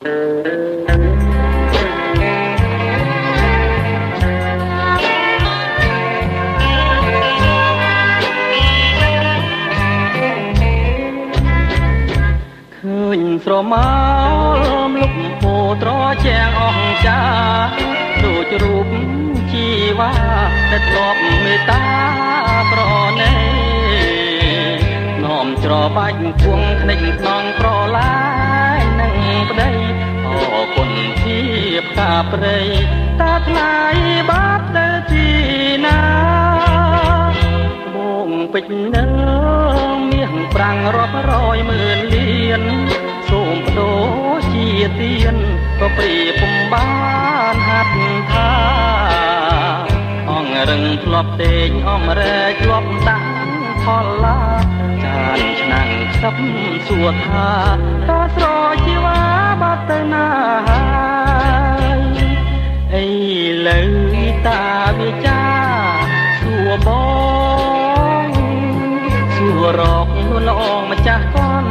ស្រមោលលុបពោត្រជាងអង្ចាដូចរូបជីវ៉ាដែលធ្លាប់មេត្តាប្រណីនាំច្របាច់គួងភ្នែកខ្នងប្រឡាយនឹងប្តីអរគុណភាពកាព្រៃតាថ្លៃបាត់ទៅទីណាបងពេជ្រនឹងមាសប្រាំងរាប់រយម៉ឺនលានសូមបដូរជាទៀនក៏ព្រាពុំបានហាត់ថាអង្រឹងធ្លាប់ទេងអំរែកធ្លាប់តាំងផលឡាចានឆ្នាំងខ្សឹបសួរថាតើស្រជីវ៉ាបាត់ទៅណាអីលើតាវិចាសួរបងសួររកនួនល្អម្ចាស់កន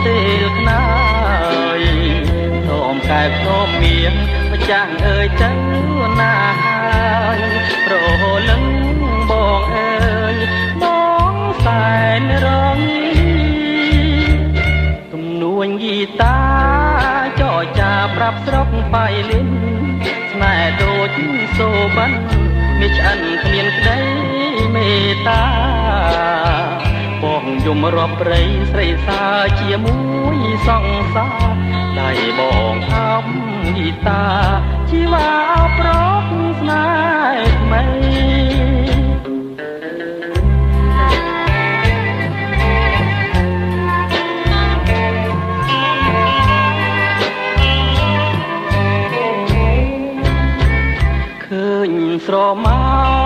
ពេលខ្នើយសូមកែបសូមមានម្ចាស់អើយទៅណាហើយប្រលឹងបងអើយបងសែនរងទំនួញយីតាចរចាប្រាប់ស្រុកបៃលិនស្នេហ៍ដូចសូបិនមានឆ្អិនគ្មានក្តីមេត្តាបងយំរាប់ព្រៃស្រីសាជាមួយសង្សារដៃបងអមយីតាជីវ៉ាប្រកស្នេហ៍ថ្មីឃើញស្រមោ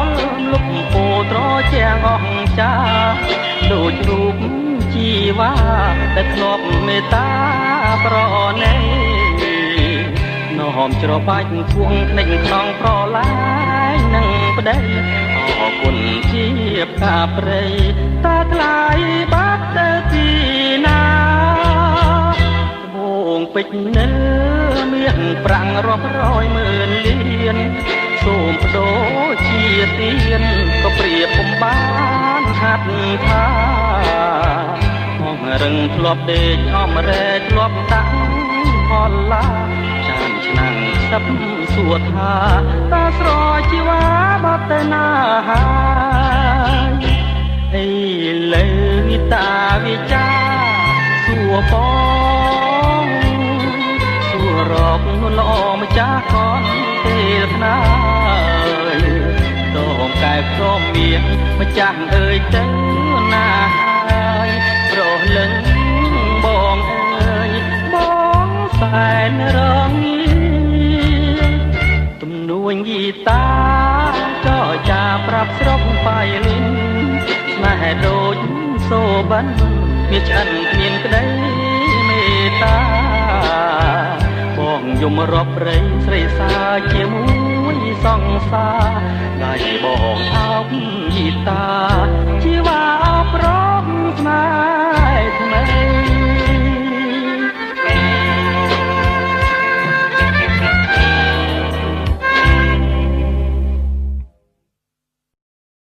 លលុបពោត្រជាងអង្ចាដូចរូបជីវ៉ាដែលធ្លាប់មេត្តាប្រណីនាំច្របាច់ធួងភ្នែកខ្នងប្រឡាយនឹងប្តីអរគុណភាពកាព្រៃតាថ្លៃបាត់ទៅទីណាបងពេជ្រនៅមានប្រាំងរាប់រយម៉ឺនលានសូមបដូរជាទៀនក៏ព្រាពុំបានហាត់ថាអង្រឹងធ្លាប់ដេកអំរែកធ្លាប់តាំងផលឡាចានឆ្នាំងខ្សឹបសួរថាតើស្រជីវ៉ាបាត់ទៅណាហើយអីលើតាវិចាសួរបងសួររកនួនល្អម្ចាស់កនពេលខ្នើយសូមកែបសូមមានម្ចាស់អើយទៅណាហើយប្រលឹងបងអើយបងសែនរងទំនួញយីតាចរចាប្រាប់ស្រុកបៃលិនស្នេហ៍ដូចសូបិនមានឆ្អិនគ្មានក្តីមេត្តាបងយំរាប់ព្រៃស្រីសាជាមួយសង្សារដៃបងអោបយីតាជីវ